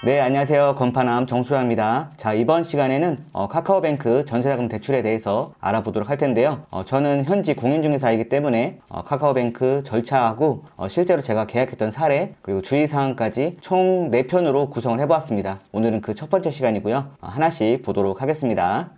네, 안녕하세요. 건파남 정수라입니다. 자, 이번 시간에는 카카오뱅크 전세자금 대출에 대해서 알아보도록 할 텐데요. 저는 현지 공인중개사이기 때문에 카카오뱅크 절차하고 실제로 제가 계약했던 사례 그리고 주의사항까지 총 4편으로 구성을 해보았습니다. 오늘은 그 첫 번째 시간이고요. 하나씩 보도록 하겠습니다.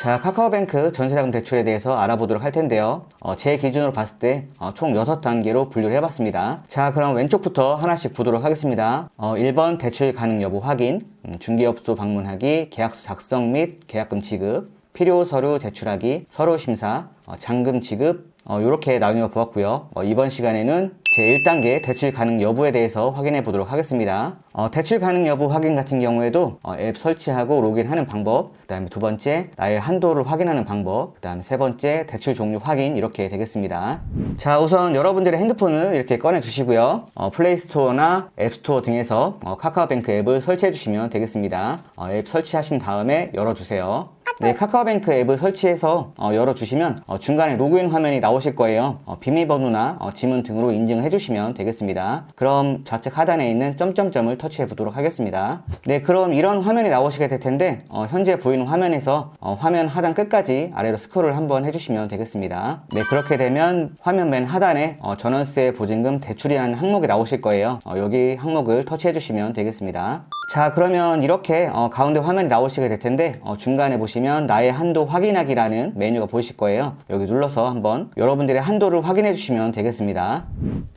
자, 카카오뱅크 전세자금 대출에 대해서 알아보도록 할 텐데요. 제 기준으로 봤을 때 총 6단계로 분류를 해봤습니다. 자, 그럼 왼쪽부터 하나씩 보도록 하겠습니다. 1번 대출 가능 여부 확인, 중개업소 방문하기, 계약서 작성 및 계약금 지급, 필요 서류 제출하기, 서류 심사, 잔금 지급, 이렇게 나누어 보았고요. 이번 시간에는 제1단계 대출 가능 여부에 대해서 확인해 보도록 하겠습니다. 대출 가능 여부 확인 같은 경우에도 앱 설치하고 로그인하는 방법, 그 다음에 두 번째 나의 한도를 확인하는 방법, 그 다음에 세 번째 대출 종류 확인, 이렇게 되겠습니다. 자, 우선 여러분들의 핸드폰을 이렇게 꺼내 주시고요. 플레이스토어나 앱스토어 등에서 카카오뱅크 앱을 설치해 주시면 되겠습니다. 앱 설치하신 다음에 열어주세요. 네, 카카오뱅크 앱을 설치해서 열어주시면 중간에 로그인 화면이 나오실 거예요. 비밀번호나 지문 등으로 인증을 해주시면 되겠습니다. 그럼 좌측 하단에 있는 점점점을 터치해 보도록 하겠습니다. 네, 그럼 이런 화면이 나오시게 될 텐데 현재 보이는 화면에서 화면 하단 끝까지 아래로 스크롤을 한번 해주시면 되겠습니다. 네, 그렇게 되면 화면 맨 하단에 전월세 보증금 대출이라는 항목이 나오실 거예요. 여기 항목을 터치해 주시면 되겠습니다. 자, 그러면 이렇게 가운데 화면이 나오시게 될 텐데 중간에 보시면 나의 한도 확인하기라는 메뉴가 보이실 거예요. 여기 눌러서 한번 여러분들의 한도를 확인해 주시면 되겠습니다.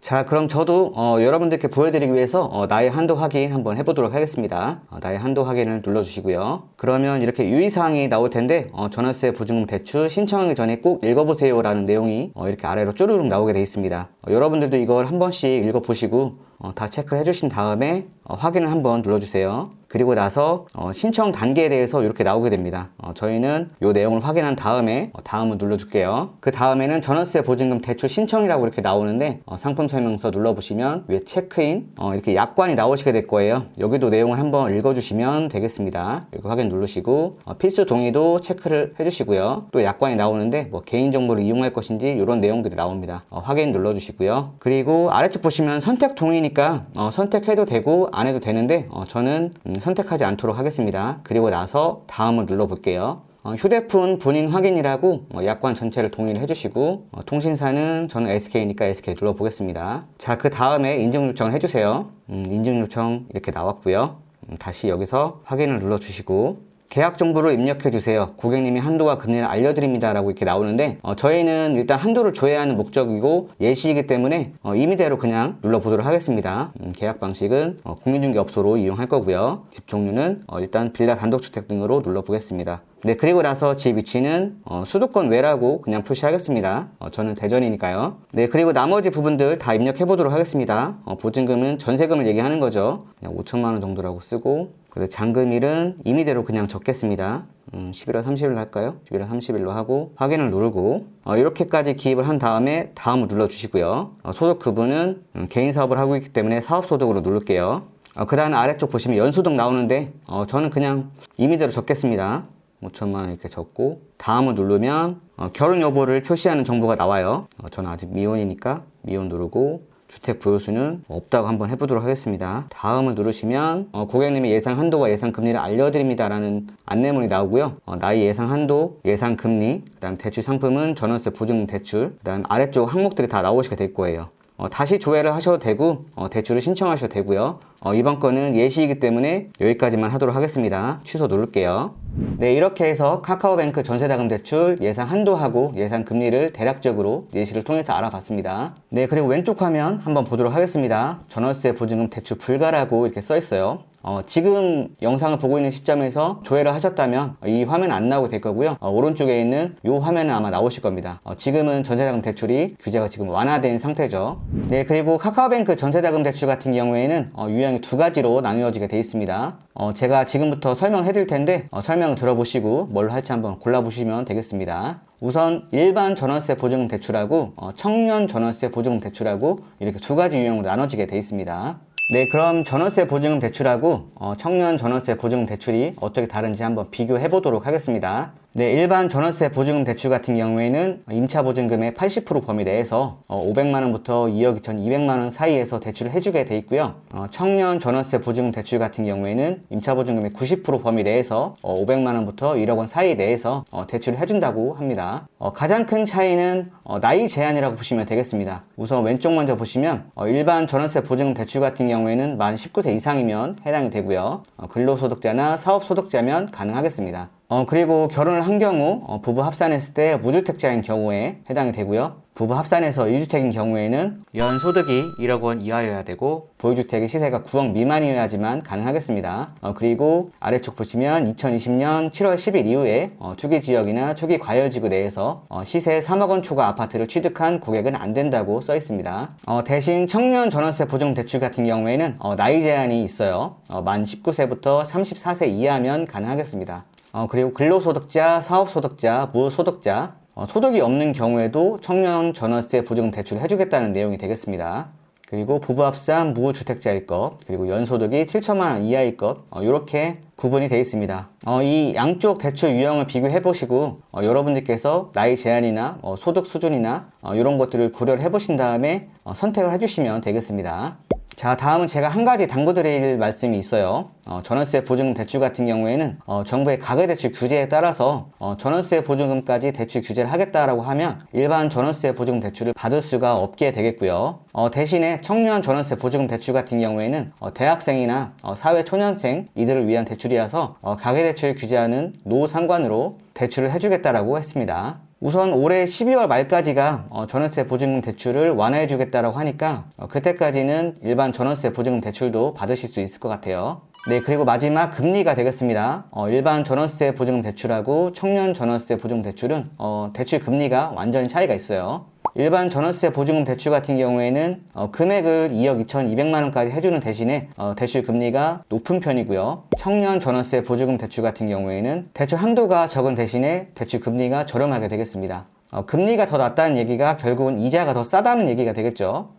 자, 그럼 저도 여러분들께 보여드리기 위해서 나의 한도 확인 한번 해보도록 하겠습니다. 나의 한도 확인을 눌러주시고요. 그러면 이렇게 유의사항이 나올 텐데 전월세 보증금 대출 신청하기 전에 꼭 읽어보세요 라는 내용이 이렇게 아래로 쭈루룩 나오게 되어 있습니다. 여러분들도 이걸 한 번씩 읽어보시고 다 체크해 주신 다음에 확인을 한번 눌러주세요. 그리고 나서 신청 단계에 대해서 이렇게 나오게 됩니다. 저희는 이 내용을 확인한 다음에 다음을 눌러줄게요. 그 다음에는 전월세 보증금 대출 신청이라고 이렇게 나오는데 상품 설명서 눌러보시면 위에 체크인 이렇게 약관이 나오시게 될 거예요. 여기도 내용을 한번 읽어주시면 되겠습니다. 여기 확인 누르시고 필수 동의도 체크를 해주시고요. 또 약관이 나오는데 뭐 개인정보를 이용할 것인지 이런 내용들이 나옵니다. 확인 눌러주시고요. 그리고 아래쪽 보시면 선택 동의니까 선택해도 되고 안 해도 되는데 저는 선택하지 않도록 하겠습니다. 그리고 나서 다음을 눌러볼게요. 휴대폰 본인 확인이라고 약관 전체를 동의를 해주시고 통신사는 저는 SK니까 SK 눌러보겠습니다. 자, 그 다음에 인증 요청을 해주세요. 인증 요청 이렇게 나왔고요. 다시 여기서 확인을 눌러주시고 계약 정보를 입력해 주세요. 고객님이 한도와 금리를 알려드립니다 라고 이렇게 나오는데 저희는 일단 한도를 조회하는 목적이고 예시이기 때문에 임의대로 그냥 눌러보도록 하겠습니다. 계약 방식은 공인중개업소로 이용할 거고요. 집 종류는 일단 빌라 단독주택 등으로 눌러보겠습니다. 네, 그리고 나서 집 위치는 수도권 외라고 그냥 표시하겠습니다. 저는 대전이니까요. 네, 그리고 나머지 부분들 다 입력해 보도록 하겠습니다. 보증금은 전세금을 얘기하는 거죠. 그냥 5천만 원 정도라고 쓰고, 그리고 잔금일은 임의대로 그냥 적겠습니다. 11월 30일로 할까요? 11월 30일로 하고 확인을 누르고 이렇게까지 기입을 한 다음에 다음을 눌러주시고요. 소득 구분은 개인 사업을 하고 있기 때문에 사업소득으로 누를게요. 그 다음에 아래쪽 보시면 연소득 나오는데 저는 그냥 임의대로 적겠습니다. 5천만 원 이렇게 적고 다음을 누르면 결혼 여부를 표시하는 정보가 나와요. 저는 아직 미혼이니까 미혼 누르고 주택 보유수는 없다고 한번 해보도록 하겠습니다. 다음을 누르시면 고객님의 예상 한도와 예상 금리를 알려드립니다 라는 안내문이 나오고요. 나의 예상 한도, 예상 금리, 그 다음 대출 상품은 전월세 보증금 대출, 그 다음 아래쪽 항목들이 다 나오시게 될 거예요. 다시 조회를 하셔도 되고 대출을 신청하셔도 되고요. 이번 건은 예시이기 때문에 여기까지만 하도록 하겠습니다. 취소 누를게요. 네, 이렇게 해서 카카오뱅크 전세자금 대출 예상 한도하고 예상 금리를 대략적으로 예시를 통해서 알아봤습니다. 네, 그리고 왼쪽 화면 한번 보도록 하겠습니다. 전월세 보증금 대출 불가라고 이렇게 써 있어요. 지금 영상을 보고 있는 시점에서 조회를 하셨다면 이 화면 안 나오게 될 거고요. 오른쪽에 있는 이 화면은 아마 나오실 겁니다. 지금은 전세자금 대출이 규제가 지금 완화된 상태죠. 네, 그리고 카카오뱅크 전세자금 대출 같은 경우에는 유형이 두 가지로 나뉘어지게 되어 있습니다. 제가 지금부터 설명해 드릴 텐데 설명을 들어보시고 뭘로 할지 한번 골라보시면 되겠습니다. 우선 일반 전월세 보증금 대출하고 청년 전월세 보증금 대출하고 이렇게 두 가지 유형으로 나눠지게 되어 있습니다. 네, 그럼 전월세 보증금 대출하고 청년 전월세 보증금 대출이 어떻게 다른지 한번 비교해 보도록 하겠습니다. 네, 일반 전월세 보증금 대출 같은 경우에는 임차 보증금의 80% 범위 내에서 500만 원부터 2억 2,200만 원 사이에서 대출을 해주게 돼 있고요. 청년 전월세 보증금 대출 같은 경우에는 임차 보증금의 90% 범위 내에서 500만 원부터 1억 원 사이 내에서 대출을 해준다고 합니다. 가장 큰 차이는 나이 제한이라고 보시면 되겠습니다. 우선 왼쪽 먼저 보시면 일반 전월세 보증금 대출 같은 경우에는 만 19세 이상이면 해당이 되고요. 근로소득자나 사업소득자면 가능하겠습니다. 그리고 결혼을 한 경우 부부 합산했을 때 무주택자인 경우에 해당이 되고요. 부부 합산해서 1주택인 경우에는 연소득이 1억 원 이하여야 되고 보유주택의 시세가 9억 미만이어야지만 가능하겠습니다. 그리고 아래쪽 보시면 2020년 7월 10일 이후에 투기지역이나 투기과열지구 내에서 시세 3억 원 초과 아파트를 취득한 고객은 안 된다고 써 있습니다. 대신 청년 전월세 보증 대출 같은 경우에는 나이 제한이 있어요. 만 19세부터 34세 이하면 가능하겠습니다. 그리고 근로소득자, 사업소득자, 무소득자, 소득이 없는 경우에도 청년 전월세 보증금 대출을 해주겠다는 내용이 되겠습니다. 그리고 부부합산 무주택자일 것, 그리고 연소득이 7천만 원 이하일 것, 이렇게 구분이 되어 있습니다. 이 양쪽 대출 유형을 비교해 보시고 여러분들께서 나이 제한이나 소득 수준이나 이런 것들을 고려를 해 보신 다음에 선택을 해주시면 되겠습니다. 자, 다음은 제가 한 가지 당부드릴 말씀이 있어요. 전월세 보증금 대출 같은 경우에는 정부의 가계대출 규제에 따라서 전월세 보증금까지 대출 규제를 하겠다라고 하면 일반 전월세 보증금 대출을 받을 수가 없게 되겠고요. 대신에 청년 전월세 보증금 대출 같은 경우에는 대학생이나 사회초년생 이들을 위한 대출이라서 가계대출 규제하는 노상관으로 대출을 해주겠다라고 했습니다. 우선 올해 12월 말까지가 전월세 보증금 대출을 완화해 주겠다라고 하니까 그때까지는 일반 전월세 보증금 대출도 받으실 수 있을 것 같아요. 네, 그리고 마지막 금리가 되겠습니다. 일반 전월세 보증금 대출하고 청년 전월세 보증금 대출은 대출 금리가 완전히 차이가 있어요. 일반 전월세 보증금 대출 같은 경우에는 금액을 2억 2,200만 원까지 해주는 대신에 대출 금리가 높은 편이고요. 청년 전월세 보증금 대출 같은 경우에는 대출 한도가 적은 대신에 대출 금리가 저렴하게 되겠습니다. 금리가 더 낮다는 얘기가 결국은 이자가 더 싸다는 얘기가 되겠죠.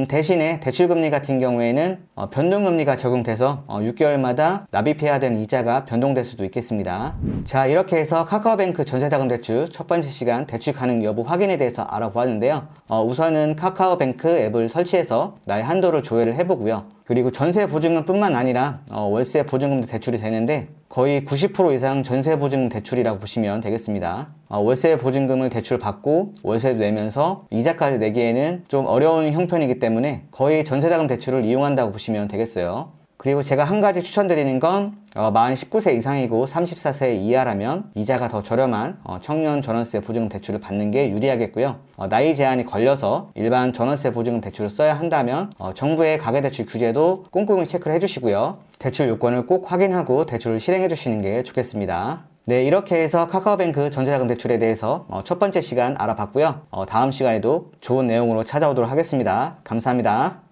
대신에 대출금리 같은 경우에는 변동금리가 적용돼서 6개월마다 납입해야 되는 이자가 변동될 수도 있겠습니다. 자, 이렇게 해서 카카오뱅크 전세자금 대출 첫 번째 시간 대출 가능 여부 확인에 대해서 알아보았는데요. 우선은 카카오뱅크 앱을 설치해서 나의 한도를 조회를 해보고요. 그리고 전세 보증금 뿐만 아니라 월세 보증금도 대출이 되는데 거의 90% 이상 전세 보증금 대출이라고 보시면 되겠습니다. 월세 보증금을 대출받고 월세도 내면서 이자까지 내기에는 좀 어려운 형편이기 때문에 거의 전세자금 대출을 이용한다고 보시면 되겠어요. 그리고 제가 한 가지 추천드리는 건 만 19세 이상이고 34세 이하라면 이자가 더 저렴한 청년 전월세 보증금 대출을 받는 게 유리하겠고요. 나이 제한이 걸려서 일반 전월세 보증금 대출을 써야 한다면 정부의 가계대출 규제도 꼼꼼히 체크를 해주시고요. 대출 요건을 꼭 확인하고 대출을 실행해 주시는 게 좋겠습니다. 네, 이렇게 해서 카카오뱅크 전세자금 대출에 대해서 첫 번째 시간 알아봤고요. 다음 시간에도 좋은 내용으로 찾아오도록 하겠습니다. 감사합니다.